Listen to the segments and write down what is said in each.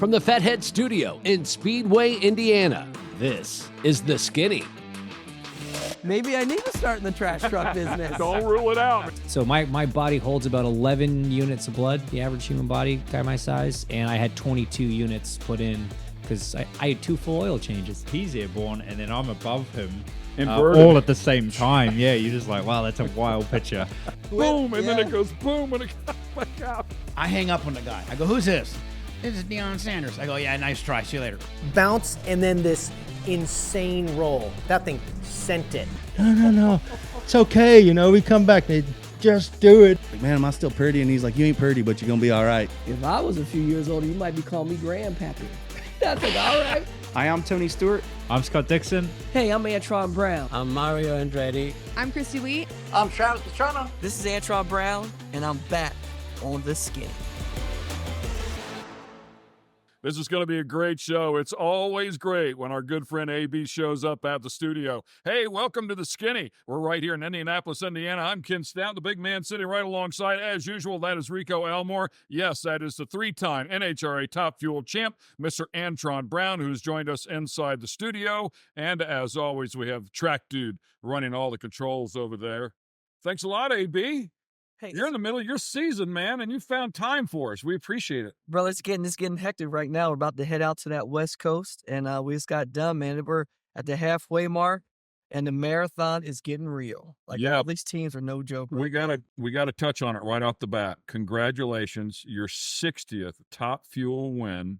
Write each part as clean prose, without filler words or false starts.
From the Fathead Studio in Speedway, Indiana, this is The Skinny. Maybe I need to start in the trash truck business. Don't rule it out. So my body holds about 11 units of blood, the average human body, guy my size, and I had 22 units put in because I had 2 full oil changes. He's airborne, and then I'm above him. Inverted. All at the same time. Yeah, you're just like, wow, that's a wild picture. Boom, and then it goes boom, and it comes back out. I hang up on the guy. I go, who's this? This is Deion Sanders. I go, yeah, nice try. See you later. Bounce, and then this insane roll. That thing sent it. No. It's okay, you know, we come back. They just do it. Like, man, am I still pretty? And he's like, you ain't pretty, but you're going to be all right. If I was a few years older, you might be calling me Grandpappy. That's like, all right. Hi, I'm Tony Stewart. I'm Scott Dixon. Hey, I'm Antron Brown. I'm Mario Andretti. I'm Christy Wheat. I'm Travis Pastrana. This is Antron Brown, and I'm back on The Skinny. This is going to be a great show. It's always great when our good friend AB shows up at the studio. Hey, welcome to The Skinny. We're right here in Indianapolis, Indiana. I'm Ken Stout, the big man sitting right alongside, as usual. That is Rico Elmore. Yes, that is the 3-time NHRA Top Fuel champ, Mr. Antron Brown, who's joined us inside the studio. And as always, we have Track Dude running all the controls over there. Thanks a lot, AB. Hey, you're in the middle of your season, man, and you found time for us. We appreciate it. Bro, it's getting hectic right now. We're about to head out to that West Coast, and we just got done, man. We're at the halfway mark, and the marathon is getting real. All these teams are no joke. We gotta touch on it right off the bat. Congratulations, your 60th Top Fuel win.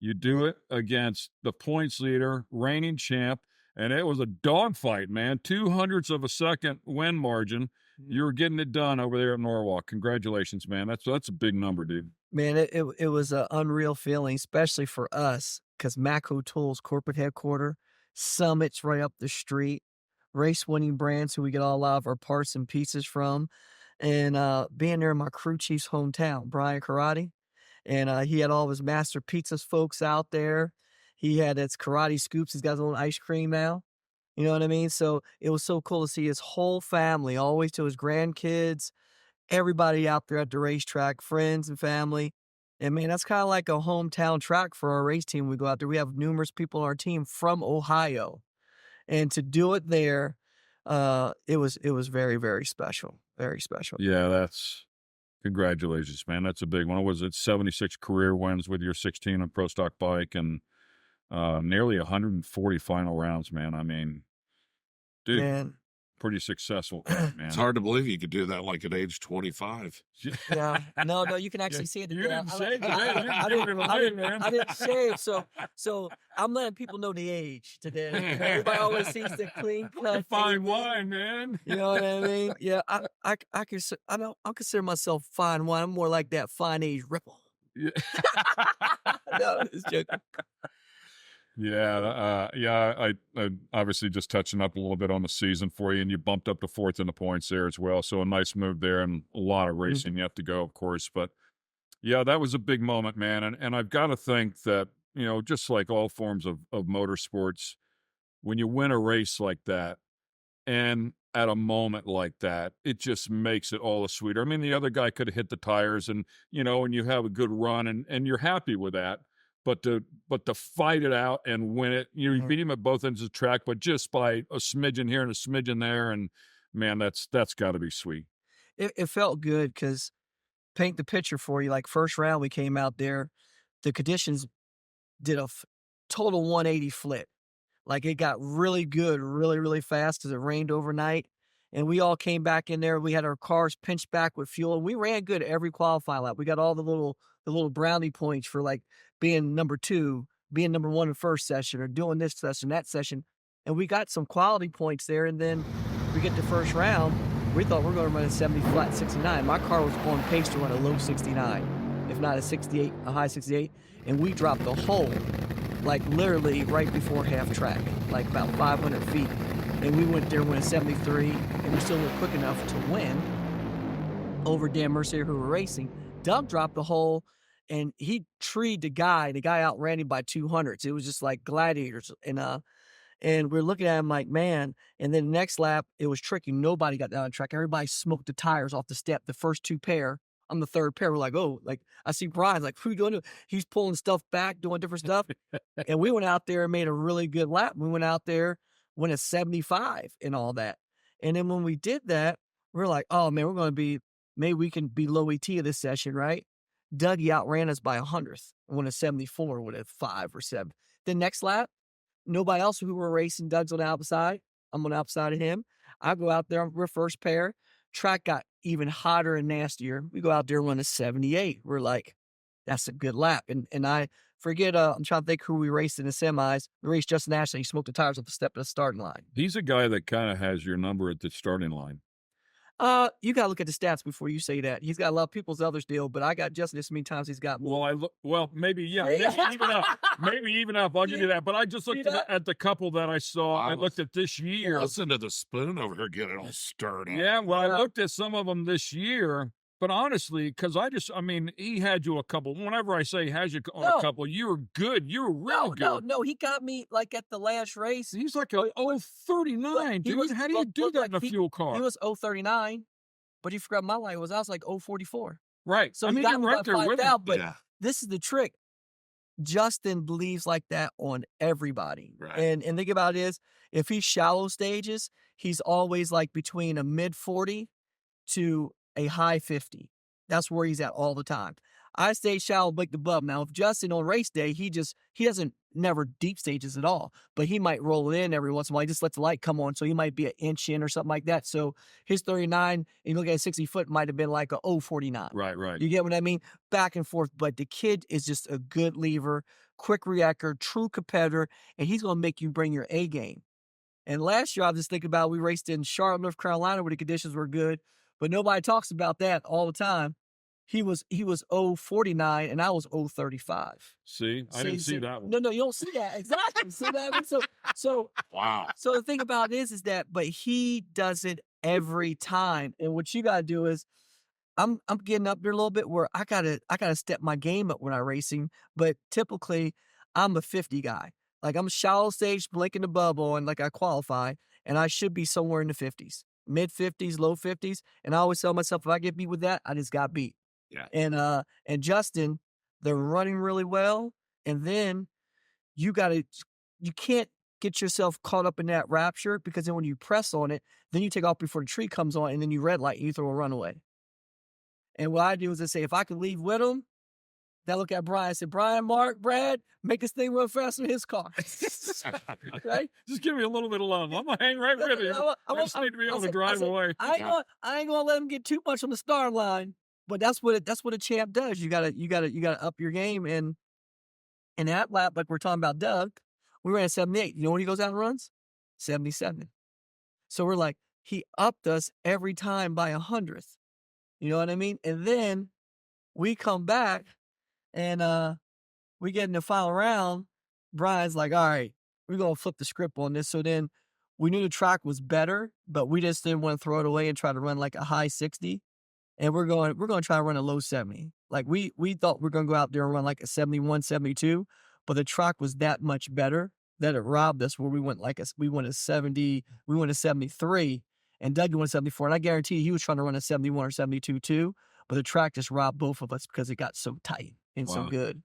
You do it against the points leader, reigning champ, and it was a dogfight, man. 0.02 of a second win margin. You're getting it done over there at Norwalk. Congratulations, man. That's a big number, dude. Man, it was an unreal feeling, especially for us, because Maco Tool's corporate headquarters, Summit's right up the street, race-winning brands who we get all of our parts and pieces from, and being there in my crew chief's hometown, Brian Karate, and he had all of his Master Pizzas folks out there. He had his Karate Scoops. He's got his own ice cream now. You know what I mean? So it was so cool to see his whole family, always to his grandkids, everybody out there at the racetrack, friends and family. And, man, that's kind of like a hometown track for our race team. We go out there. We have numerous people on our team from Ohio. And to do it there, it was very, very special. Very special. Yeah, that's congratulations, man. That's a big one. Was it 76 career wins with your 16 on Pro Stock bike and nearly 140 final rounds, man. I mean, dude, man, pretty successul, man. It's hard to believe you could do that like at age 25. Yeah, no, you can actually see it. You didn't shave, I didn't shave, so I'm letting people know the age today. Everybody always sees the clean cut. Fine wine, man. You know what I mean? Yeah, I consider myself fine wine. I'm more like that fine age Ripple. Yeah. No, it's joking. Yeah, I obviously just touching up a little bit on the season for you, and you bumped up to 4th in the points there as well. So a nice move there, and a lot of racing yet to go, of course. But yeah, that was a big moment, man. And I've got to think that, you know, just like all forms of motorsports, when you win a race like that, and at a moment like that, it just makes it all the sweeter. I mean, the other guy could have hit the tires, and you know, and you have a good run, and you're happy with that. But to fight it out and win it, you beat him at both ends of the track, but just by a smidgen here and a smidgen there, and man, that's got to be sweet. It felt good because paint the picture for you. Like first round, we came out there, the conditions did a total 180 flip. Like it got really good, really, really fast because it rained overnight. And we all came back in there. We had our cars pinched back with fuel, and we ran good every qualifying lap. We got all the little brownie points for like being number 2, being number 1 in the first session, or doing this session, that session. And we got some quality points there. And then we get the first round. We thought we were going to run a 70 flat 69. My car was on pace to run a low 69, if not a 68, a high 68. And we dropped the whole, like literally right before half track, like about 500 feet. And we went there and went a 73, and we still went quick enough to win over Dan Mercier, who were racing. Doug dropped the hole, and he treed the guy. The guy outran him by 200s. It was just like gladiators. And we're looking at him like, man. And then the next lap, it was tricky. Nobody got down the track. Everybody smoked the tires off the step. The first 2 pair I'm the third pair. We're like, oh, like I see Brian's like, who you doing? He's pulling stuff back, doing different stuff. And we went out there and made a really good lap. We went out there, went at 75 and all that. And then when we did that, we're like, oh man, we're going to be, maybe we can be low ET of this session, right? Dougie outran us by 100th. Went a 74 with a 5 or 7. The next lap, nobody else who were racing, Doug's on the outside. I'm on the outside of him. I go out there, we're first pair. Track got even hotter and nastier. We go out there and run a 78. We're like, that's a good lap. And I forget, I'm trying to think who we raced in the semis. We raced Justin Ashley. He smoked the tires off the step of the starting line. He's a guy that kind of has your number at the starting line. You gotta look at the stats before you say that. He's got a lot of people's others deal, but I got Justin this many times he's got more. Well, maybe, yeah. Maybe even up. I'll give you that. But I just looked at the couple that I saw. I looked at this year. Listen to the spoon over here getting all stirred up. Yeah, well, I looked at some of them this year. But honestly, because he had you a couple. Whenever I say has you on a couple, you were good. You were real good. No, he got me like at the last race. He's like 039, dude. How do you do that in a fuel car? He was 039, but you forgot my line was I was like 044. Right. So he got me right there with him. but this is the trick. Justin believes like that on everybody. Right. And think about it is, if he's shallow stages, he's always like between a mid 40 to a high 50. That's where he's at all the time. I stay shallow, break the bub. Now, if Justin on race day, he doesn't never deep stages at all, but he might roll it in every once in a while. He just lets the light come on. So he might be an inch in or something like that. So his 39, and you look at 60 foot, might have been like a 049. Right. You get what I mean? Back and forth. But the kid is just a good lever, quick reactor, true competitor, and he's going to make you bring your A game. And last year, I was just thinking about, we raced in Charlotte, North Carolina, where the conditions were good. But nobody talks about that all the time. He was 049 and I was 035. See, I didn't see that one. No, you don't see that. Exactly. See that? So Wow. So the thing about it is that, but he does it every time. And what you gotta do is, I'm getting up there a little bit where I gotta step my game up when I'm racing. But typically, I'm a 50 guy. Like I'm shallow stage, blinking the bubble, and like I qualify, and I should be somewhere in the 50s. Mid 50s, low 50s. And I always tell myself, if I get beat with that, I just got beat. Yeah. And Justin, they're running really well. And then you can't get yourself caught up in that rapture, because then when you press on it, then you take off before the tree comes on, and then you red light and you throw a runaway. And what I do is I say, if I can leave with him, then I look at Brian. I said, Brian, Mark, Brad, make this thing run faster than his car. Right? Just give me a little bit of love. I'm gonna hang right with you. I just need to be able to drive away. I ain't gonna let him get too much on the start line. But that's what a champ does. You gotta up your game. And in that lap, like we're talking about Doug, we ran a 78. You know when he goes out and runs? 77. So we're like, he upped us every time by 100th. You know what I mean? And then we come back and we get in the final round. Brian's like, all right, we're gonna flip the script on this. So then we knew the track was better, but we just didn't want to throw it away and try to run like a high 60. And we're going to try to run a low 70. Like we thought we were going to go out there and run like a 71, 72, but the track was that much better that it robbed us, where we went a 70, we went a 73, and Doug went a 74. And I guarantee he was trying to run a 71 or 72 too, but the track just robbed both of us because it got so tight and so good.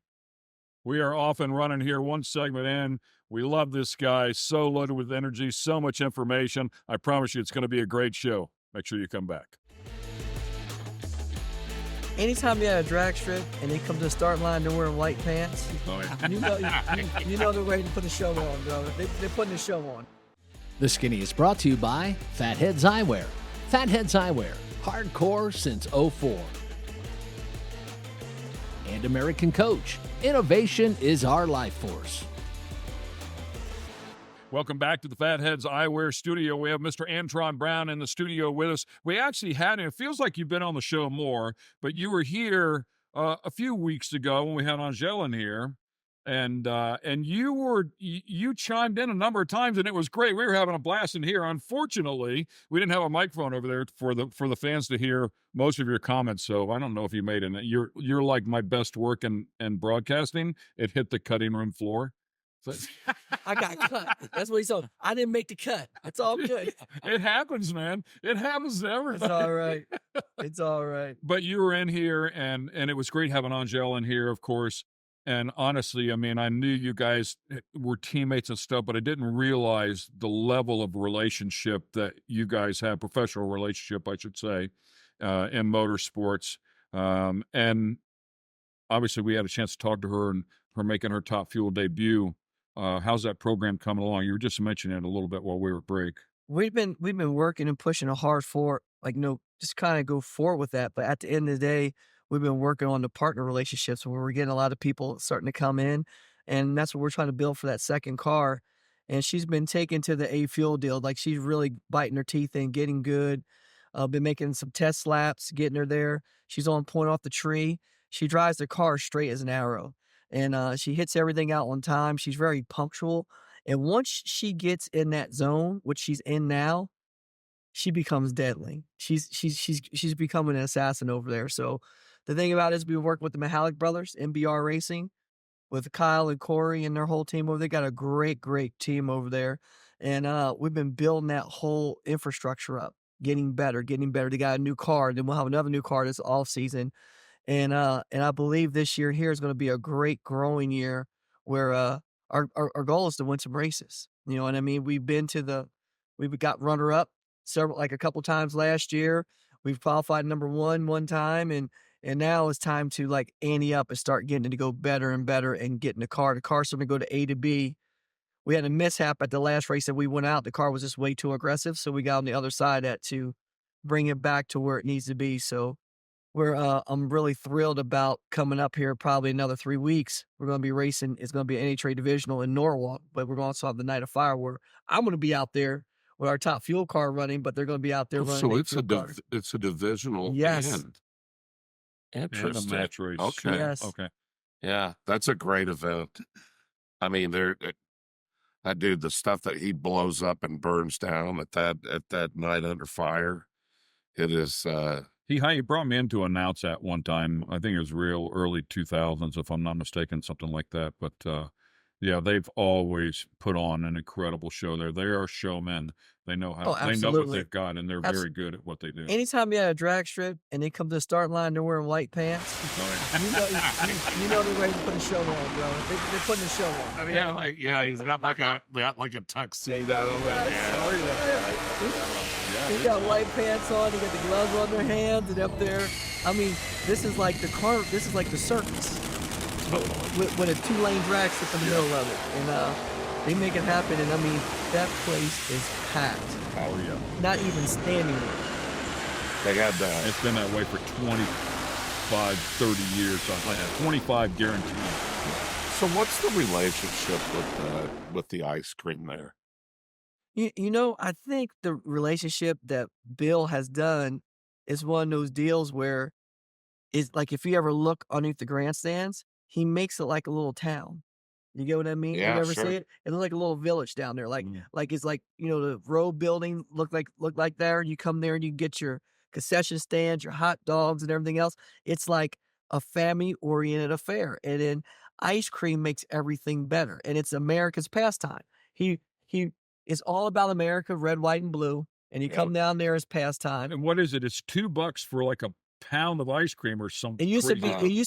We are off and running here, one segment in. We love this guy, so loaded with energy, so much information. I promise you it's going to be a great show. Make sure you come back. Anytime you're at a drag strip and they come to the start line, they're wearing white pants, you know they're ready to put the show on, brother. They're putting the show on. The Skinny is brought to you by Fatheads Eyewear. Fatheads Eyewear, hardcore since '04. And American Coach. Innovation is our life force. Welcome back to the Fatheads Eyewear studio. We have Mr. Antron Brown in the studio with us. We actually had him. It feels like you've been on the show more, but you were here a few weeks ago when we had Angel in here, and you chimed in a number of times, and it was great. We were having a blast in here. Unfortunately, we didn't have a microphone over there for the fans to hear most of your comments. So I don't know if you made it. You're like my best work in broadcasting. It hit the cutting room floor. I got cut. That's what he said. I didn't make the cut. It's all good. It happens, man. It happens to everybody. It's all right. It's all right. But you were in here, and it was great having Angel in here, of course. And honestly, I mean, I knew you guys were teammates and stuff, but I didn't realize the level of relationship that you guys have, professional relationship, I should say, in motorsports. And obviously, we had a chance to talk to her and her making her Top Fuel debut. How's that program coming along? You were just mentioning it a little bit while we were at break. We've been working and pushing hard for, like, just kind of go forward with that. But at the end of the day, we've been working on the partner relationships where we're getting a lot of people starting to come in, and that's what we're trying to build for that second car. And she's been taken to the A Fuel deal. Like, she's really biting her teeth in, getting good. Been making some test laps, getting her there. She's on point off the tree. She drives the car straight as an arrow, and she hits everything out on time. She's very punctual. And once she gets in that zone, which she's in now, she becomes deadly. She's becoming an assassin over there. So the thing about it is we work with the Mahalik brothers, MBR Racing, with Kyle and Corey and their whole team over there. They got a great team over there. And we've been building that whole infrastructure up, getting better. They got a new car. Then we'll have another new car this off season. And I believe this year here is going to be a great growing year where our goal is to win some races. You know what I mean? We've got runner up a couple times last year. We've qualified number one time, and now it's time to like ante up and start getting it to go better and better and getting the car. The car's going to go to A to B. We had a mishap at the last race that we went out. The car was just way too aggressive, so we got on the other side to bring it back to where it needs to be. So I'm really thrilled about coming up here probably another 3 weeks. We're going to be racing. It's going to be an NHRA divisional in Norwalk, but we're going to also have the Night of Fire where I'm going to be out there with our Top Fuel car running, but they're going to be out there running. So it's a divisional. Yes. And interesting. And a match race. Okay. Yes. Okay. Yeah, that's a great event. I mean, that dude, the stuff that he blows up and burns down at that Night Under Fire, it is. He brought me in to announce that one time. I think it was real early 2000s, if I'm not mistaken, something like that. But yeah, they've always put on an incredible show there. They are showmen. They know how. They know what they've got, and they're very good at what they do. Anytime you have a drag strip and they come to the start line, they're wearing white pants. you know they're ready to put a show on, bro. They're putting a show on. I mean, he's got like a tuxedo. They got white pants on. They got the gloves on their hands and up there. I mean, this is like the car. This is like the circus with a 2-lane drag strip in the middle of it, and they make it happen. And I mean, that place is packed. Oh yeah. Not even standing room. They had that. It's been that way for 25, 30 years. 25 guaranteed. So what's the relationship with the ice cream there? You know, I think the relationship that Bill has done is one of those deals where it's like if you ever look underneath the grandstands, he makes it like a little town. You get what I mean? Yeah, you ever sure. see it? It looks like a little village down there. Like it's like, the road building look like there. You come there and you get your concession stands, your hot dogs and everything else. It's like a family-oriented affair. And then ice cream makes everything better. And it's America's pastime. He It's all about America, red, white, and blue. And you come down there as pastime. And what is it? It's $2 for like a pound of ice cream or something. It used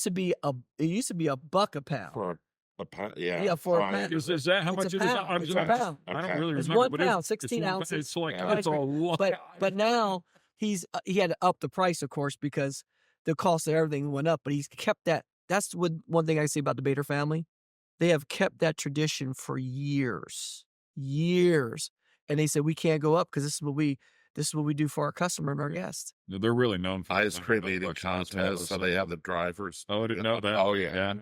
to be a buck a pound. For a pound, yeah. Yeah, for a pound. Is that how much it is? It's a pound. I don't really It's remember. 1 pound, 16 ounces. It's like it's a lot. But now he had to up the price, of course, because the cost of everything went up. But he's kept that. That's one thing I say about the Bader family. They have kept that tradition for years. And they said we can't go up because this is what we do for our customer and our guests. They're really known for ice cream eating contests, so they have the drivers. Oh, I didn't know that. Oh yeah.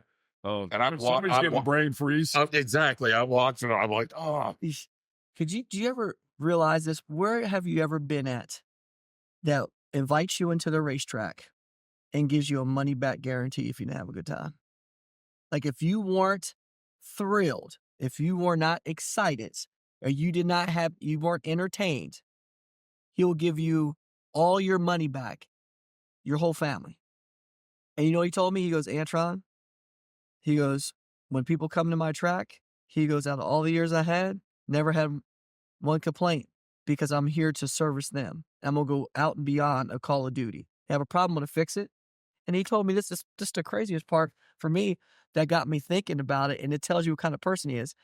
Oh, and somebody's getting brain freeze. Exactly. I'm watching it. I'm like, oh. Do you ever realize this? Where have you ever been at that invites you into the racetrack and gives you a money back guarantee if you didn't have a good time? Like if you weren't thrilled, if you were not excited, or you weren't entertained, he'll give you all your money back, your whole family. And you know what he told me? He goes, Antron, he goes, when people come to my track, He goes, out of all the years I had, never had one complaint because I'm here to service them. I'm going to go out and beyond a Call of Duty. They have a problem, I'm going to fix it. And he told me this is just the craziest part for me that got me thinking about it. And it tells you what kind of person he is.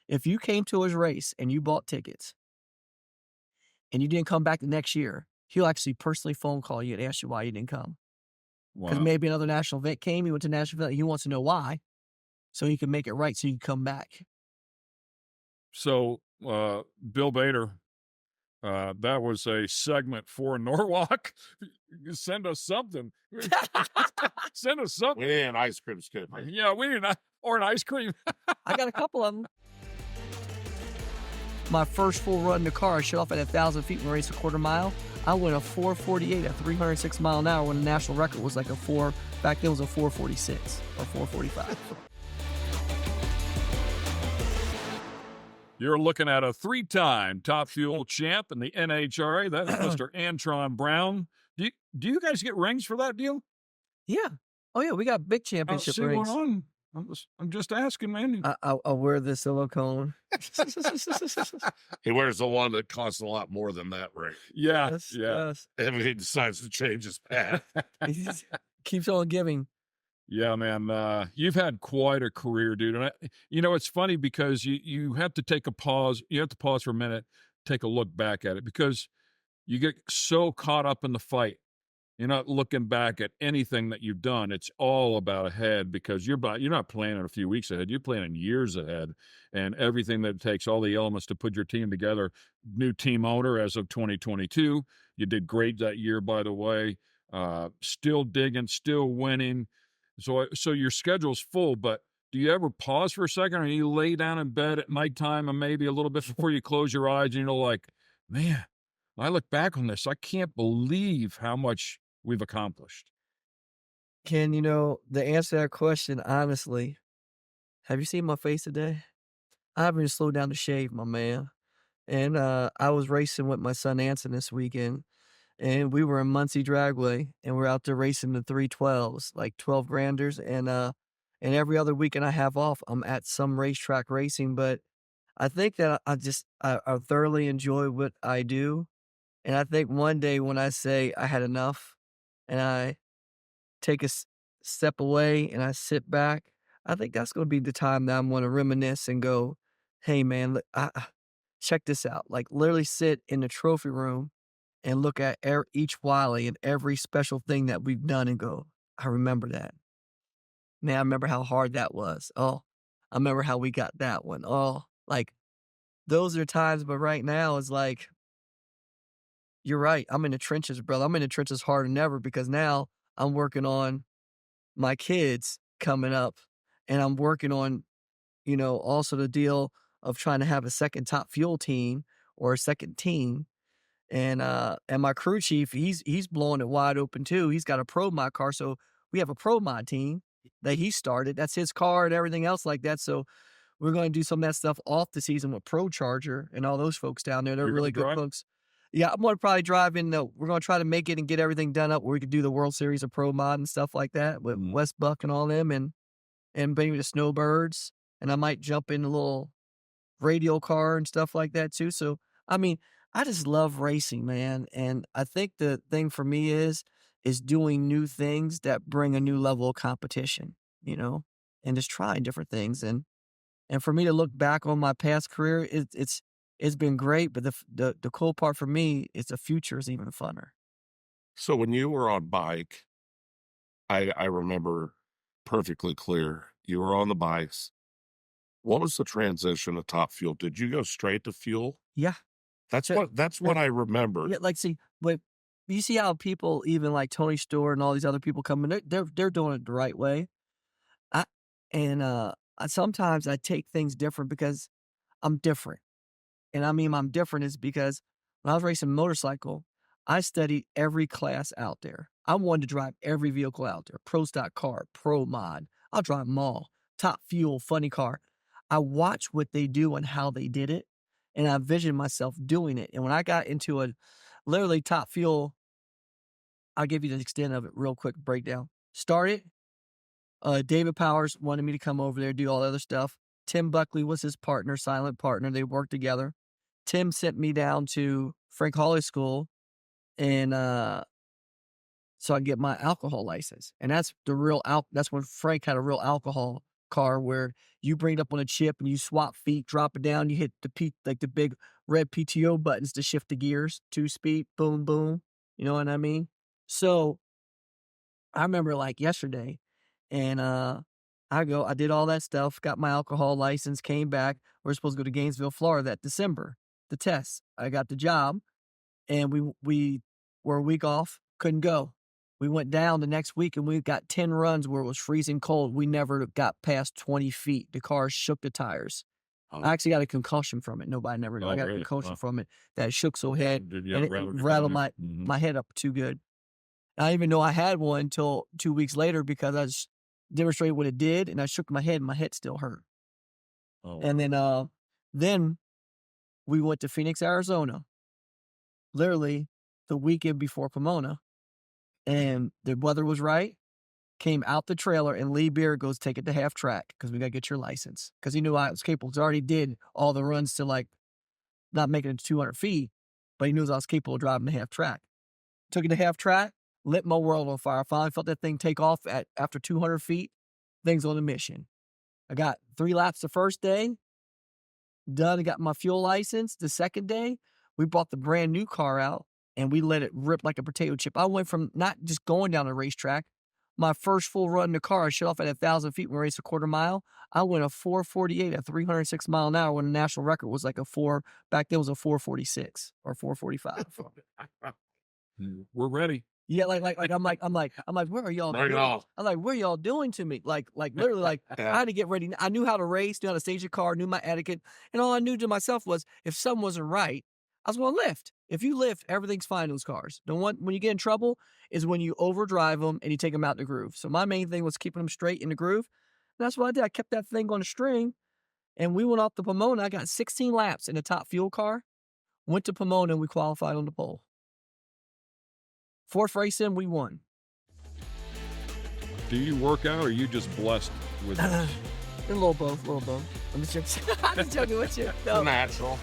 If you came to his race and you bought tickets and you didn't come back the next year, he'll actually personally phone call you and ask you why you didn't come. Because maybe another national event came, he went to national event, he wants to know why, so he can make it right so you can come back. So, Bill Bader, that was a segment for Norwalk. Send us something. Send us something. We need an ice cream scoop. Yeah, we need or an ice cream. I got a couple of them. My first full run in the car, I shut off at 1,000 feet and raced a quarter mile. I went a 4:48 at 306 mile an hour when the national record was like back then it was a 4:46 or 4:45. You're looking at a 3-time Top Fuel champ in the NHRA. That is Mr. Antron Brown. Do you guys get rings for that deal? Yeah. Oh yeah, we got big championship see rings. What on. I'm just asking, man. I'll wear the silicone. He wears the one that costs a lot more than that ring. Yeah, yes. And he decides to change his path. He keeps on giving. Yeah, man. You've had quite a career, dude. And it's funny because you have to take a pause. You have to pause for a minute, take a look back at it because you get so caught up in the fight. You're not looking back at anything that you've done. It's all about ahead because you're not planning a few weeks ahead. You're planning years ahead and everything that it takes, all the elements to put your team together. New team owner as of 2022. You did great that year, by the way. Still digging, still winning. So your schedule's full, but do you ever pause for a second or you lay down in bed at nighttime and maybe a little bit before you close your eyes and you're like, man, I look back on this. I can't believe how much we've accomplished. Ken, the answer to that question, honestly, have you seen my face today? I haven't even slowed down to shave, my man. And I was racing with my son Anson this weekend, and we were in Muncie Dragway, and we're out there racing the 312s, like 12 granders. And every other weekend I have off, I'm at some racetrack racing. But I think that I thoroughly enjoy what I do. And I think one day when I say I had enough and I take a step away and I sit back, I think that's going to be the time that I'm going to reminisce and go, hey, man, check this out. Like literally sit in the trophy room and look at each Wiley and every special thing that we've done and go, I remember that. Man, I remember how hard that was. Oh, I remember how we got that one. Oh, like those are times, but right now it's like, you're right. I'm in the trenches, brother. I'm in the trenches harder than ever because now I'm working on my kids coming up and I'm working on, also the deal of trying to have a second Top Fuel team or a second team. And my crew chief, he's blowing it wide open too. He's got a Pro Mod car. So we have a Pro Mod team that he started. That's his car and everything else like that. So we're going to do some of that stuff off the season with Pro Charger and all those folks down there. They're really good folks. Yeah, I'm going to probably drive in. We're going to try to make it and get everything done up where we could do the World Series of Pro Mod and stuff like that with Wes Buck and all them and maybe the Snowbirds. And I might jump in a little radial car and stuff like that too. So, I mean, I just love racing, man. And I think the thing for me is doing new things that bring a new level of competition, and just trying different things. And for me to look back on my past career, it's been great, but the cool part for me is the future is even funner. So when you were on bike, I remember perfectly clear. You were on the bikes. What was the transition to Top Fuel? Did you go straight to fuel? Yeah. That's what I remember. Yeah, like but you see how people even like Tony Stewart and all these other people come in, they're doing it the right way. Sometimes I take things different because I'm different. And I mean, I'm different is because when I was racing motorcycle, I studied every class out there. I wanted to drive every vehicle out there. Pro stock car, Pro Mod. I'll drive them all. Top Fuel, funny car. I watched what they do and how they did it. And I envisioned myself doing it. And when I got into a literally Top Fuel, I'll give you the extent of it real quick breakdown. Started, David Powers wanted me to come over there, do all the other stuff. Tim Buckley was his partner, silent partner. They worked together. Tim sent me down to Frank Hawley School, and so I get my alcohol license. And that's the real that's when Frank had a real alcohol car where you bring it up on a chip and you swap feet, drop it down, you hit the big red PTO buttons to shift the gears, 2-speed, boom, boom. You know what I mean? So I remember like yesterday, and I did all that stuff, got my alcohol license, came back. We're supposed to go to Gainesville, Florida that December, the test. I got the job, and we were a week off, couldn't go. We went down the next week, and we got 10 runs where it was freezing cold. We never got past 20 feet. The car shook the tires. I actually got a concussion from it. Nobody never knew. I got a concussion from it that shook so head, and it rattled my head up too good. I didn't even know I had one until 2 weeks later because I just demonstrated what it did, and I shook my head, and my head still hurt. And then we went to Phoenix, Arizona, literally the weekend before Pomona, and the weather was right. Came out the trailer, and Lee Beard goes, take it to half track because we got to get your license. Because he knew I was capable. Because I already did all the runs to like not making it to 200 feet, but he knew I was capable of driving the half track. Took it to half track, lit my world on fire. Finally felt that thing take off after 200 feet. Things on a mission. I got 3 laps the first day. Done. I got my fuel license. The second day, we brought the brand new car out, and we let it rip like a potato chip. I went from not just going down the racetrack. My first full run in the car, I shut off at 1,000 feet when we raced a quarter mile. I went a 4:48 at 306 mile an hour when the national record was like back then it was a 4:46 or 4:45. We're ready. Yeah, I'm like, where are y'all? Bring it on. I'm like, what are y'all doing to me? Like literally, like I had to get ready. I knew how to race, knew how to stage a car, knew my etiquette, and all I knew to myself was if something wasn't right, I was going to lift. If you lift, everything's fine in those cars. When you get in trouble is when you overdrive them and you take them out the groove. So my main thing was keeping them straight in the groove. And that's what I did. I kept that thing on a string, and we went off to Pomona. I got 16 laps in the top fuel car. Went to Pomona, and we qualified on the pole. 4th race in, we won. Do you work out, or are you just blessed with this? A little both. I'm just joking with you. No. Natural.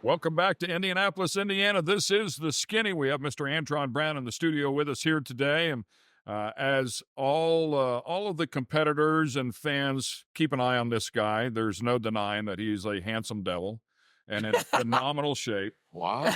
Welcome back to Indianapolis, Indiana. This is The Skinny. We have Mr. Antron Brown in the studio with us here today. And as all of the competitors and fans keep an eye on this guy, there's no denying that he's a handsome devil and in phenomenal shape. Wow.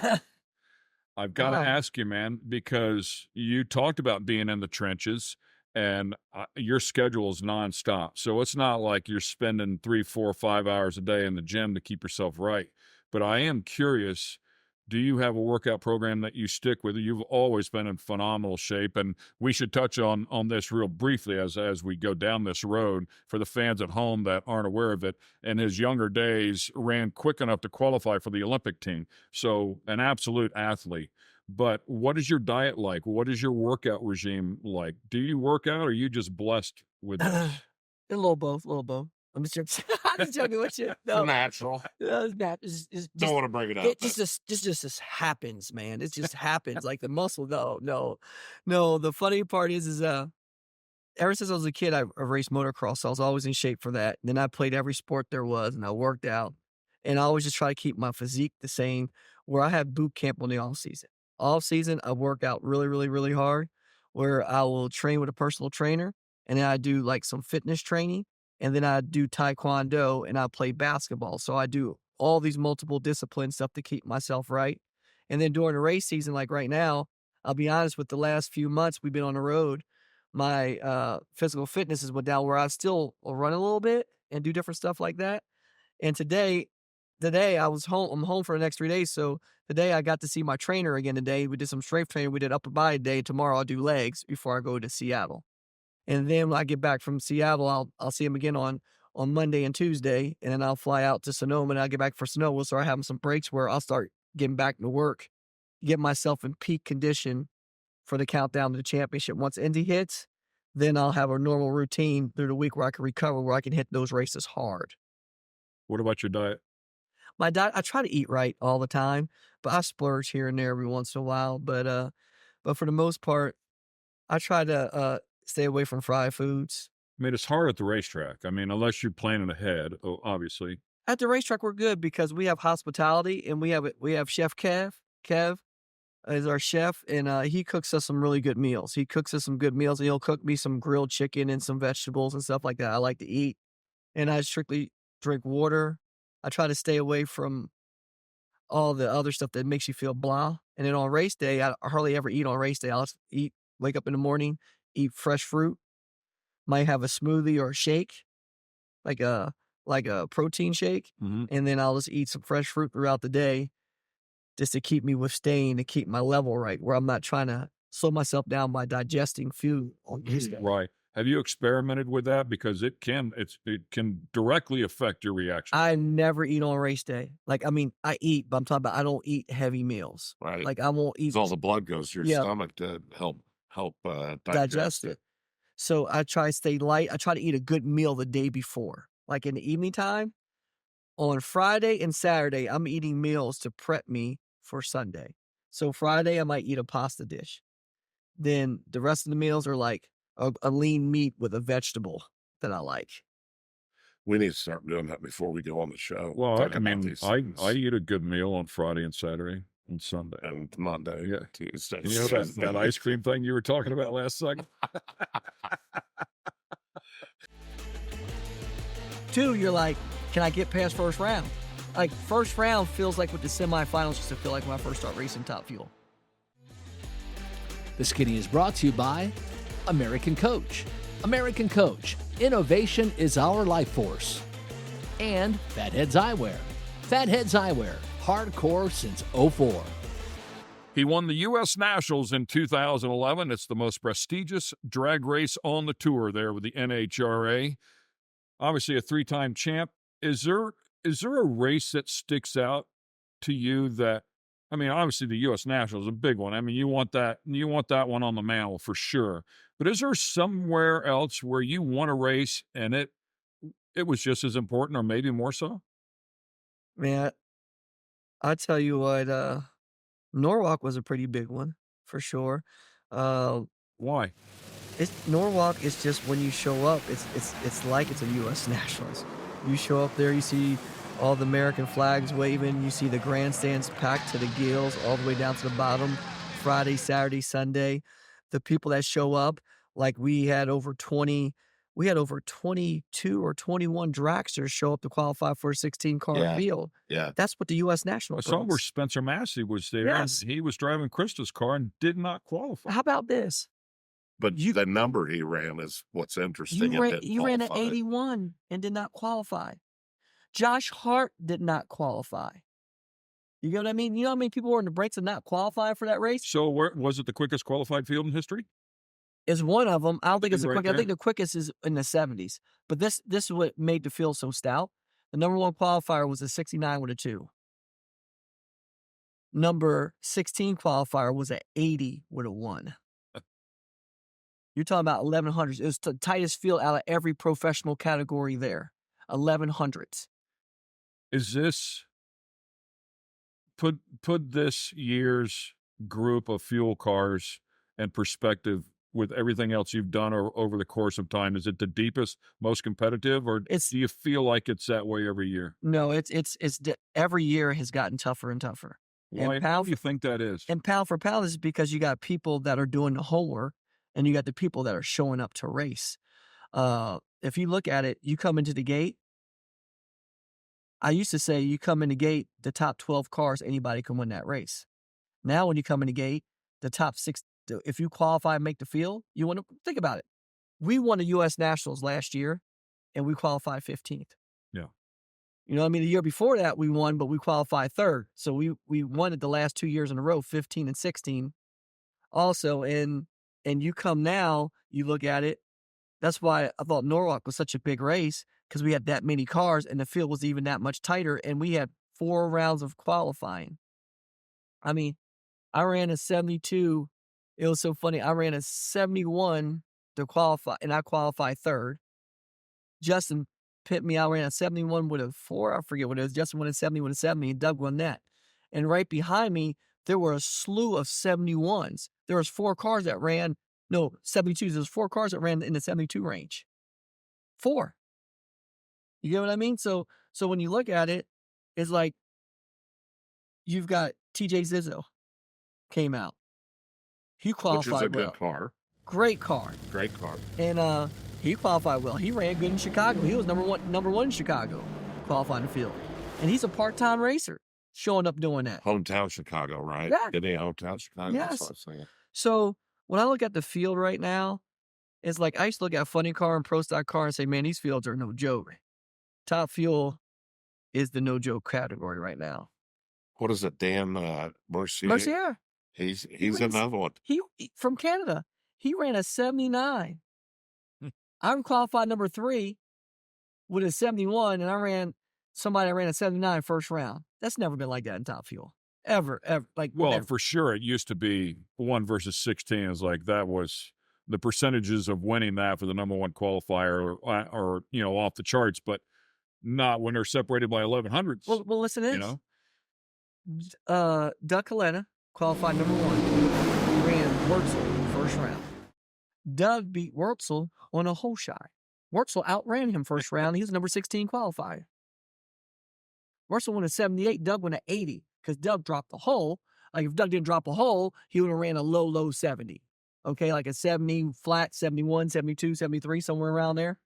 I've got to ask you, man, because you talked about being in the trenches, and your schedule is nonstop. So it's not like you're spending 3, 4, 5 hours a day in the gym to keep yourself right. But I am curious, do you have a workout program that you stick with? You've always been in phenomenal shape, and we should touch on this real briefly as we go down this road for the fans at home that aren't aware of it. In his younger days, ran quick enough to qualify for the Olympic team. So an absolute athlete. But what is your diet like? What is your workout regime like? Do you work out, or are you just blessed with this? A little both. I'm just joking with you. No. Natural. Don't want to bring it up. It just happens, man. It just happens. Like the muscle. No. The funny part is ever since I was a kid, I raced motocross. So I was always in shape for that. And then I played every sport there was, and I worked out. And I always just try to keep my physique the same. Where I have boot camp on the off season. Off season, I work out really, really, really hard. Where I will train with a personal trainer, and then I do like some fitness training. And then I do taekwondo, and I play basketball. So I do all these multiple discipline stuff to keep myself right. And then during the race season, like right now, I'll be honest, with the last few months we've been on the road, my physical fitness has went down where I still will run a little bit and do different stuff like that. And today I was home. I'm home for the next 3 days. So today I got to see my trainer again today. We did some strength training. We did upper body day. Tomorrow I'll do legs before I go to Seattle. And then when I get back from Seattle, I'll see him again on Monday and Tuesday. And then I'll fly out to Sonoma, and I'll get back for Sonoma. We'll start having some breaks where I'll start getting back to work, get myself in peak condition for the countdown to the championship. Once Indy hits, then I'll have a normal routine through the week where I can recover, where I can hit those races hard. What about your diet? My diet, I try to eat right all the time, but I splurge here and there every once in a while. But for the most part, I try to stay away from fried foods. I mean, it's hard at the racetrack. I mean, unless you're planning ahead, obviously. At the racetrack, we're good because we have hospitality and we have Chef Kev. Kev is our chef, and he cooks us some really good meals. He cooks us some good meals, and he'll cook me some grilled chicken and some vegetables and stuff like that I like to eat. And I strictly drink water. I try to stay away from all the other stuff that makes you feel blah. And then on race day, I hardly ever eat on race day. I'll just wake up in the morning, eat fresh fruit, might have a smoothie or a shake, like a protein shake, and then I'll just eat some fresh fruit throughout the day just to keep me staying, to keep my level right, where I'm not trying to slow myself down by digesting food on race day. Right. Have you experimented with that? Because it can directly affect your reaction. I never eat on race day. Like, I mean, I eat, but I'm talking about I don't eat heavy meals. Right. Like, I won't eat. 'Cause all the blood goes to your stomach to help digest it. So I try to stay light. I try to eat a good meal the day before. Like in the evening time, on Friday and Saturday, I'm eating meals to prep me for Sunday. So Friday, I might eat a pasta dish. Then the rest of the meals are like a lean meat with a vegetable that I like. We need to start doing that before we go on the show. Well, I talking about mean, these I things. eat a good meal on Friday and Saturday and Sunday. And Monday, Yeah. Tuesday. You know that ice cream thing you were talking about last second? Two, you're like, can I get past first round? Like, first round feels like what the semifinals used to feel like when I first started racing Top Fuel. The Skinny is brought to you by American Coach. American Coach, innovation is our life force. And Fatheads Eyewear. Fatheads Eyewear, hardcore since '04. He won the U.S. Nationals in 2011. It's the most prestigious drag race on the tour there with the NHRA. Obviously a three-time champ. Is there a race that sticks out to you that, I mean, obviously the U.S. National is a big one. I mean, you want that one on the mantle for sure. But is there somewhere else where you won a race and it was just as important or maybe more so? Man, I tell you what, Norwalk was a pretty big one for sure. Why? Norwalk is just when you show up, it's like it's a U.S. Nationals. You show up there, you see all the American flags waving, you see the grandstands packed to the gills all the way down to the bottom. Friday, Saturday, Sunday, the people that show up, like we had over 22 or 21 dragsters show up to qualify for a 16-car field. Yeah. That's what the U.S. National I saw where brings. Spencer Massey was there. Yes. And he was driving Krista's car and did not qualify. How about this? But the number he ran is what's interesting. You ran an 81 and did not qualify. Josh Hart did not qualify. You get what I mean? You know how many people were in the breaks and not qualify for that race? So was it the quickest qualified field in history? Is one of them. I don't think it's the Right quickest. I there. think the quickest is in the 70s. But this is what made the field so stout. The number one qualifier was a 69 with a 2. Number 16 qualifier was a 80 with a 1. You're talking about 1100s. It was the tightest field out of every professional category there. 1100s. Is this put this year's group of fuel cars in perspective with everything else you've done over the course of time? Is it the deepest, most competitive, or do you feel like it's that way every year? No, it's every year has gotten tougher and tougher. Why do you think that is? And pound for pound is because you got people that are doing the homework and you got the people that are showing up to race. If you look at it, you come into the gate. I used to say you come in the gate, the top 12 cars, anybody can win that race. Now when you come in the gate, the top 6, if you qualify and make the field, you want to think about it. We won the U.S. Nationals last year and we qualified 15th. Yeah. You know what I mean? The year before that we won, but we qualified 3rd. So we won it the last 2 years in a row, 15 and 16 also. And you come now, you look at it. That's why I thought Norwalk was such a big race, because we had that many cars and the field was even that much tighter, and we had 4 rounds of qualifying. I mean, I ran a 72. It was so funny. I ran a 71 to qualify, and I qualified 3rd. Justin pit me. I ran a 71 with a 4. I forget what it was. Justin won a 70 with a 70, and Doug won that. And right behind me, there were a slew of 71s. There was 4 cars that ran, no, 72s. There was 4 cars that ran in the 72 range. 4. You get what I mean? So when you look at it, it's like you've got TJ Zizzo came out. He qualified Which is a well. good car. Great car. Great car. And he qualified well. He ran good in Chicago. He was number one in Chicago, qualifying the field. And he's a part-time racer, showing up doing that. Hometown Chicago, right? Yeah. Did he hometown Chicago? Yes. That's what I was saying. So when I look at the field right now, it's like I used to look at Funny Car and Pro Stock Car and say, man, these fields are no joke. Top Fuel is the no joke category right now. What is it, Dan Mercier? Mercier. He's ran another one. He from Canada. He ran a 79. I qualified number 3 with a 71, and I ran a 79 first round. That's never been like that in Top Fuel. Ever. Like, Well, never. for sure, it used to be 1 versus 16. Is like that was the percentages of winning that for the number 1 qualifier, or off the charts, but not when they're separated by 1100s. Well, listen to this. You Doug Coletta qualified number 1. Ran Wurtzel first round. Doug beat Wurtzel on a hole shot. Wurtzel outran him first round. He was number 16 qualifier. Wurtzel won a 78. Doug won an 80 because Doug dropped the hole. Like if Doug didn't drop a hole, he would have ran a low 70. Okay, like a 70 flat, 71, 72, 73, somewhere around there.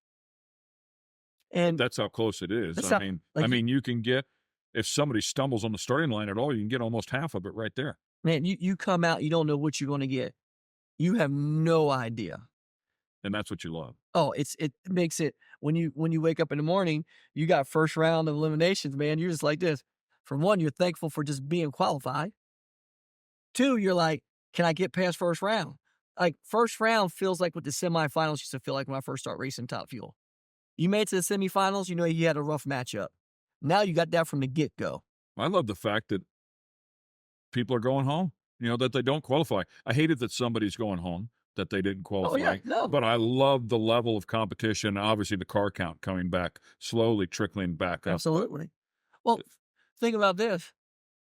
And that's how close it is. That's I how- mean, you can get, if somebody stumbles on the starting line at all, you can get almost half of it right there. man, you come out, you don't know what you're going to get. You have no idea. And that's what you love. Oh, it makes it when you wake up in the morning, you got first round of eliminations, man. You're just like this. For one, you're thankful for just being qualified. 2, you're like, can I get past first round? Like first round feels like what the semifinals used to feel like when I first started racing Top Fuel. You made it to the semifinals, you know you had a rough matchup. Now you got that from the get-go. I love the fact that people are going home, that they don't qualify. I hate it that somebody's going home, that they didn't qualify. Oh, yeah, no. But I love the level of competition. Obviously, the car count coming back, slowly trickling back up. Absolutely. Well, think about this.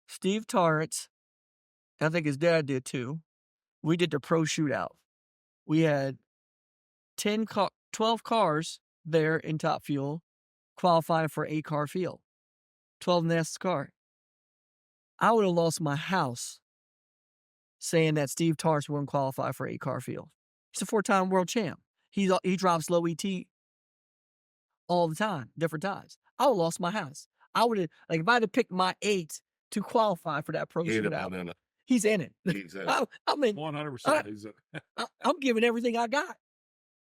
Steve Torrance, I think his dad did too. We did the pro shootout. We had 12 cars there in Top Fuel qualifying for 8-car field. 12 NASCAR. I would have lost my house saying that Steve Torrance wouldn't qualify for 8-car field. He's a 4-time world champ. He drops low ET all the time, different times. I would have lost my house. I would have, like, if I had picked my 8 to qualify for that pro shootout, he's in it. He's in it. I mean, 100% he's in it. I'm giving everything I got.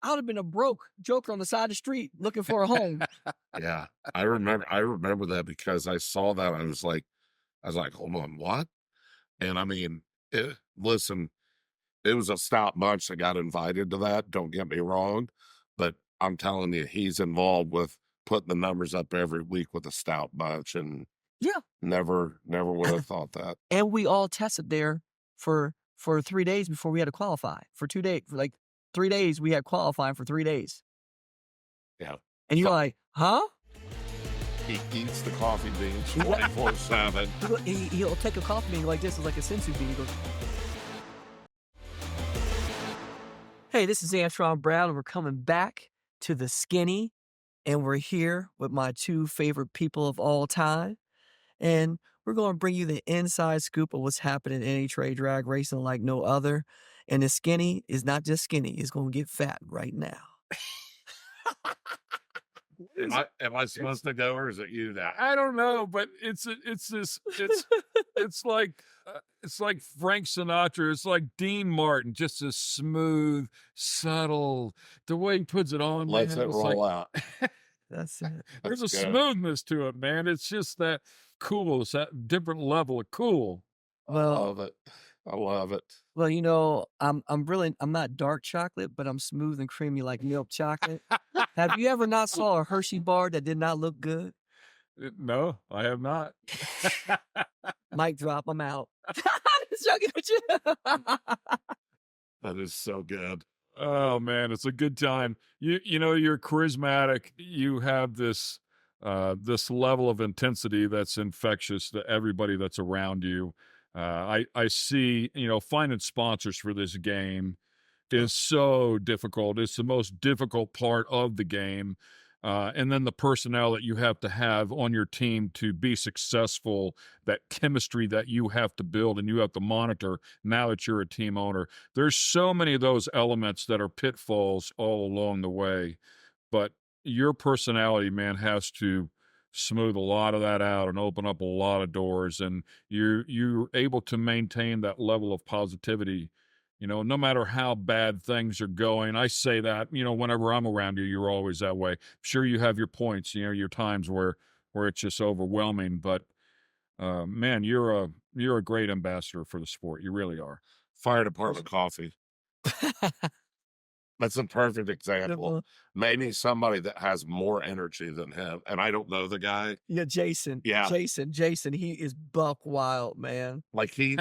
I would have been a broke joker on the side of the street looking for a home. Yeah, I remember that because I saw that. I was like, hold on, what? And I mean, listen, it was a stout bunch that got invited to that. Don't get me wrong, but I'm telling you, he's involved with putting the numbers up every week with a stout bunch, and Yeah. never would have thought that. And we all tested there for 3 days before we had to qualify. For 2 days, for like 3 days, we had qualifying for 3 days. Yeah. And you're like, huh? He eats the coffee beans 24/7. He'll take a coffee bean like this, it's like a sensu bean. He goes, hey, this is Antron Brown, and we're coming back to the Skinny, and we're here with my 2 favorite people of all time. And we're going to bring you the inside scoop of what's happening in NHRA drag racing like no other. And the Skinny is not just skinny, it's going to get fat right now. Am I supposed to go, or is it you now? I don't know, but it's like Frank Sinatra. It's like Dean Martin, just a smooth, subtle. The way he puts it on, Lets man, it it's roll like, out. That's it. there's a That's good. smoothness to it, man. It's just that cool. It's that different level of cool. I Well, love it. I love it. well, I'm not dark chocolate, but I'm smooth and creamy like milk chocolate. Have you ever not saw a Hershey bar that did not look good? No, I have not. Mic drop, I'm out. Just joking with you. That is so good. Oh man, it's a good time. You're charismatic. You have this level of intensity that's infectious to everybody that's around you. I see, finding sponsors for this game is so difficult. It's the most difficult part of the game. And then the personnel that you have to have on your team to be successful, that chemistry that you have to build and you have to monitor now that you're a team owner. There's so many of those elements that are pitfalls all along the way. But your personality, man, has to smooth a lot of that out and open up a lot of doors. And you're able to maintain that level of positivity, no matter how bad things are going. I say that, whenever I'm around you, you're always that way. Sure, you have your points, your times where it's just overwhelming. But man, you're a great ambassador for the sport. You really are. Fire department coffee. That's a perfect example. Maybe somebody that has more energy than him, and I don't know the guy. Yeah, Jason. Yeah. Jason. He is buck wild, man. Like he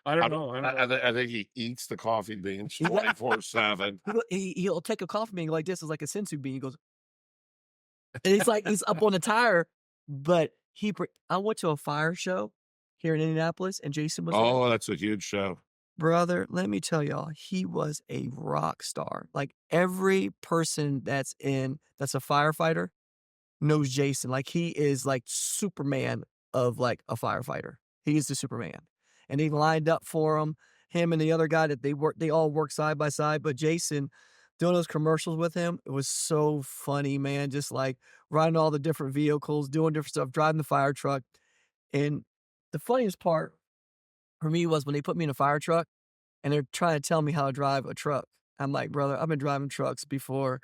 I don't know. I think he eats the coffee beans 24/7. He'll take a coffee bean like this, is like a sensu bean. He goes, and he's up on the tire. But I went to a fire show here in Indianapolis, and Jason was there. That's a huge show. Brother, let me tell y'all, he was a rock star. Like every person that's a firefighter knows Jason. Like he is like Superman of like a firefighter. He is the Superman. And they lined up for him and the other guy that they all work side by side. But Jason, doing those commercials with him, it was so funny, man. Just like riding all the different vehicles, doing different stuff, driving the fire truck. And the funniest part for me was when they put me in a fire truck and they're trying to tell me how to drive a truck. I'm like, brother, I've been driving trucks before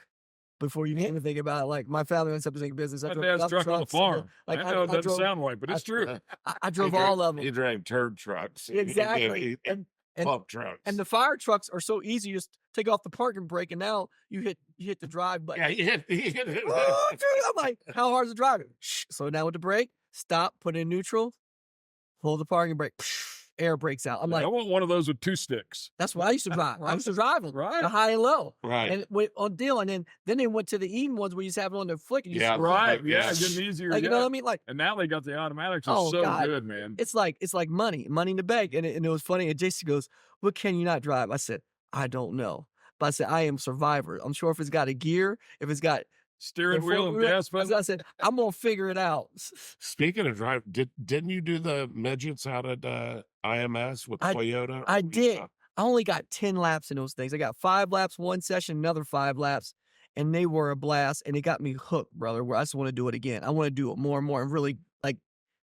you even think about it. Like my family owns something business. My dad's truck on the farm. Like, I know it doesn't sound right, but it's true. I drove all of them. He drove turd trucks. Exactly. And pump trucks. And the fire trucks are so easy. You just take off the parking brake and now you hit the drive button. Yeah, he hit it. Oh, dude, I'm like, how hard is the driving? Slow down with the brake, stop, put in neutral, pull the parking brake, air brakes out. I'm like, I want one of those with 2 sticks. That's what I used to drive. I used to drive them, right? The high and low, right? And on deal, and then they went to the even ones where you just have it on the flick. And yeah, right. Yeah, getting easier. Like, you know what I mean? Like, and now they got the automatics. It's good, man. It's like money in the bank. And it was funny. And Jason goes, "What can you not drive?" I said, "I don't know." But I said, "I am Survivor. I'm sure if it's got a gear, if it's got steering wheel and gas pedal." I said, "I'm gonna figure it out." Speaking of drive, didn't you do the midgets out at IMS with Toyota? I did. I only got 10 laps in those things. I got 5 laps one session, another 5 laps, and they were a blast. And it got me hooked, brother. Where I just want to do it again. I want to do it more and more and really like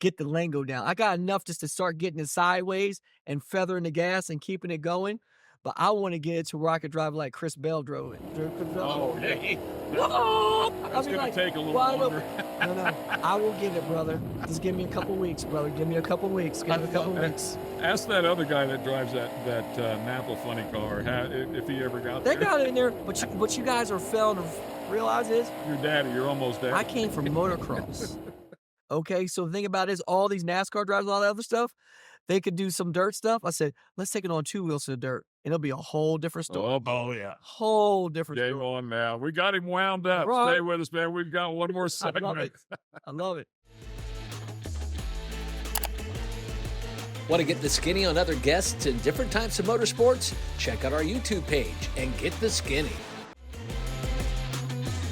get the lingo down. I got enough just to start getting it sideways and feathering the gas and keeping it going. But I want to get it to where I could drive like Chris Bell drove it. Oh, yeah. That's going to take a little longer. No. I will get it, brother. Just give me a couple weeks, brother. Give me a couple weeks. Weeks. Ask that other guy that drives that Napa funny car if he ever got there. They got it in there. But what you guys are failing to realize is you're almost there. I came from motocross. Okay, so the thing about it is all these NASCAR drivers and all that other stuff, they could do some dirt stuff. I said, let's take it on 2 wheels to the dirt. And it'll be a whole different story. Oh yeah. Whole different story. Game on now. We got him wound up. Right. Stay with us, man. We've got one more segment. I love it. Want to get the skinny on other guests and different types of motorsports? Check out our YouTube page and get the skinny.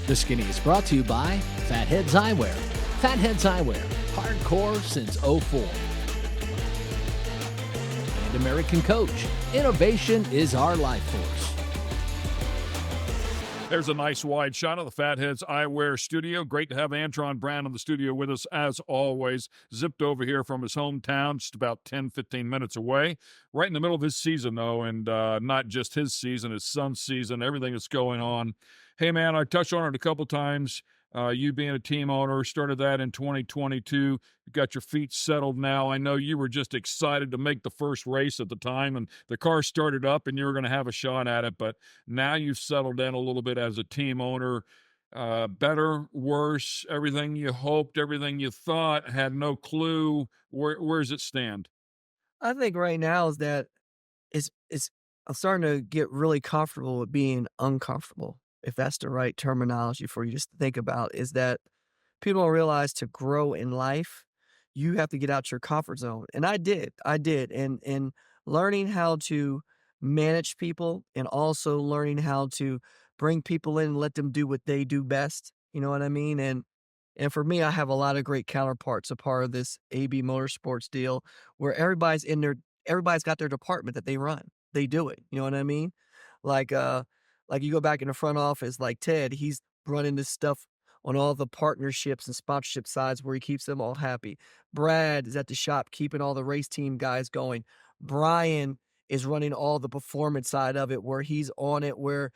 The Skinny is brought to you by Fatheads Eyewear. Fatheads Eyewear, hardcore since '04. And American Coach. Innovation is our life force. There's a nice wide shot of the Fatheads Eyewear studio. Great to have Antron Brown in the studio with us as always. Zipped over here from his hometown, just about 10, 15 minutes away. Right in the middle of his season, though, and not just his season, his son's season, everything that's going on. Hey, man, I touched on it a couple times. You being a team owner, started that in 2022. You got your feet settled now. I know you were just excited to make the first race at the time, and the car started up, and you were going to have a shot at it. But now you've settled in a little bit as a team owner. Better, worse, everything you hoped, everything you thought, had no clue. Where does it stand? I think right now is that I'm starting to get really comfortable with being uncomfortable. If that's the right terminology for you just to think about, is that people don't realize to grow in life, you have to get out your comfort zone. And I did. And learning how to manage people and also learning how to bring people in and let them do what they do best. You know what I mean? And for me, I have a lot of great counterparts, a part of this AB Motorsports deal where everybody's got their department that they run. They do it. You know what I mean? Like like you go back in the front office, like Ted, he's running this stuff on all the partnerships and sponsorship sides where he keeps them all happy. Brad is at the shop keeping all the race team guys going. Brian is running all the performance side of it where he's on it, where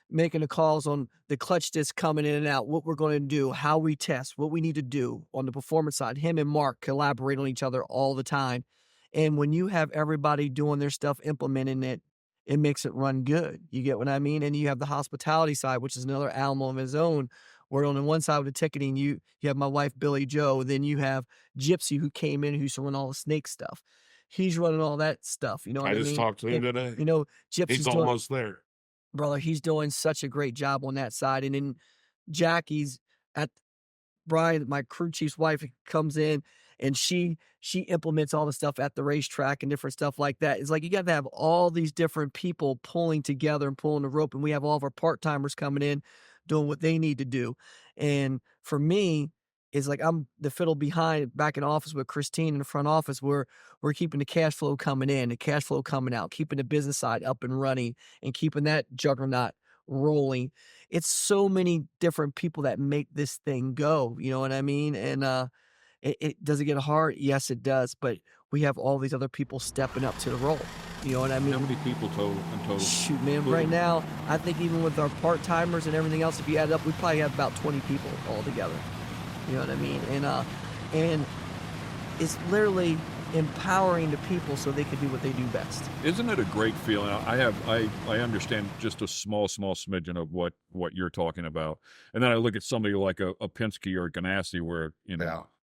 making the calls on the clutch disc coming in and out, what we're going to do, how we test, what we need to do on the performance side. Him and Mark collaborate on each other all the time. And when you have everybody doing their stuff, implementing it, it makes it run good. You get what I mean? And you have the hospitality side, which is another animal of his own, where on the one side of the ticketing, you have my wife, Billy Joe. Then you have Gypsy, who came in, who's running all the snake stuff. He's running all that stuff. You know what I mean? I just talked to him today. You know, Gypsy's He's almost there. Brother, he's doing such a great job on that side. And then Jackie's at Brian, my crew chief's wife, comes in and she implements all the stuff at the racetrack and different stuff like that. It's like you got to have all these different people pulling together and pulling the rope. And we have all of our part-timers coming in doing what they need to do. And for me, it's like I'm the fiddle behind back in office with Christine in the front office where we're keeping the cash flow coming in, the cash flow coming out, keeping the business side up and running and keeping that juggernaut rolling. It's so many different people that make this thing go, you know what I mean? And does it get hard? Yes, it does. But we have all these other people stepping up to the role. You know what I mean? How many people in total? Shoot, man, right now, I think even with our part-timers and everything else, if you add it up, we probably have about 20 people all together. You know what I mean? And it's literally empowering the people so they can do what they do best. Isn't it a great feeling? I understand just a small smidgen of what you're talking about, and then I look at somebody like a Penske or a Ganassi, where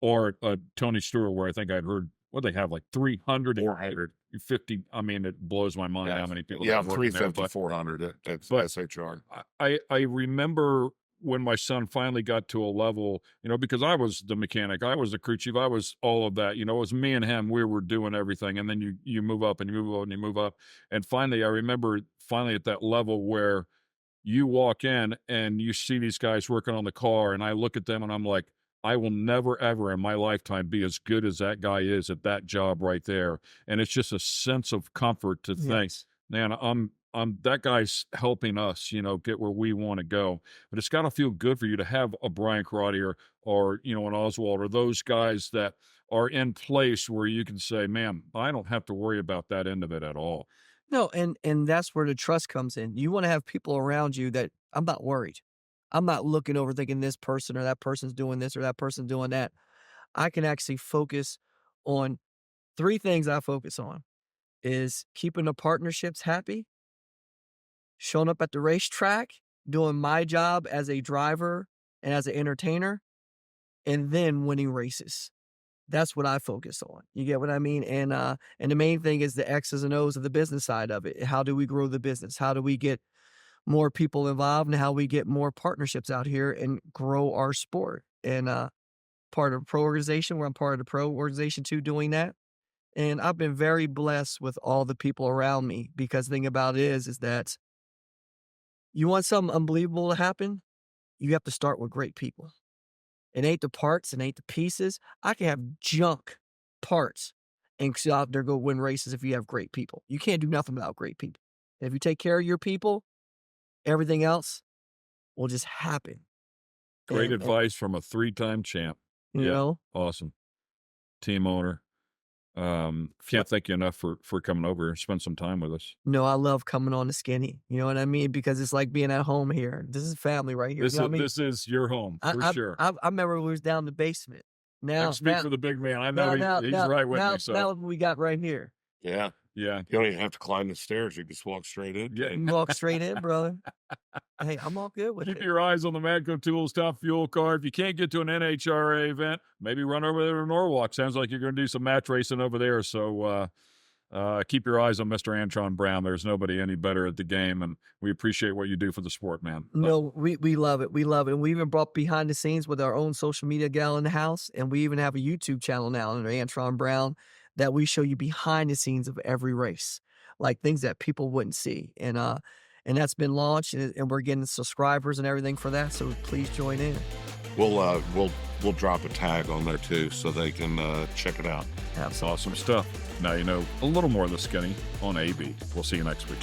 or a Tony Stewart, where I think I'd heard what they have like 300, 450. I mean, it blows my mind how many people. 350, 400 at SHR. I remember when my son finally got to a level, because I was the mechanic, I was the crew chief, I was all of that, it was me and him, we were doing everything. And then you move up and you move up and you move up. And finally, I remember at that level where you walk in and you see these guys working on the car, and I look at them and I'm like, I will never, ever in my lifetime be as good as that guy is at that job right there. And it's just a sense of comfort to think, man, that guy's helping us, get where we want to go. But it's got to feel good for you to have a Brian Karate or an Oswald or those guys that are in place where you can say, man, I don't have to worry about that end of it at all. No, and that's where the trust comes in. You want to have people around you that I'm not worried. I'm not looking over thinking this person or that person's doing this or that person's doing that. I can actually focus on 3 things I focus on is keeping the partnerships happy, showing up at the racetrack, doing my job as a driver and as an entertainer, and then winning races. That's what I focus on. You get what I mean? And the main thing is the X's and O's of the business side of it. How do we grow the business? How do we get more people involved, and how we get more partnerships out here and grow our sport? And part of a pro organization, where I'm part of the pro organization too, doing that. And I've been very blessed with all the people around me, because the thing about it is that you want something unbelievable to happen, you have to start with great people. It ain't the parts, it ain't the pieces. I can have junk parts and go out there, go win races if you have great people. You can't do nothing without great people. And if you take care of your people, everything else will just happen. Great advice from a 3-time champ. You know? Awesome. Team owner. Can't thank you enough for coming over and spend some time with us. No, I love coming on the Skinny. You know what I mean? Because it's like being at home here. This is family right here. This is your home for sure. I remember we was down in the basement. Now, speak for the big man. I know he's right with me. So now we got right here. Yeah. Yeah. You don't even have to climb the stairs. You just walk straight in. Yeah. You walk straight in, brother. Hey, I'm all good with it. Keep your eyes on the Matco Tools Top Fuel Car. If you can't get to an NHRA event, maybe run over there to Norwalk. Sounds like you're going to do some match racing over there. So keep your eyes on Mr. Antron Brown. There's nobody any better at the game, and we appreciate what you do for the sport, man. No, we love it. We love it. And we even brought behind the scenes with our own social media gal in the house, and we even have a YouTube channel now under Antron Brown that we show you behind the scenes of every race. like things that people wouldn't see. And that's been launched, and we're getting subscribers and everything for that. So please join in. We'll drop a tag on there too, so they can check it out. Absolutely. Awesome stuff. Now you know a little more of the skinny on AB. We'll see you next week.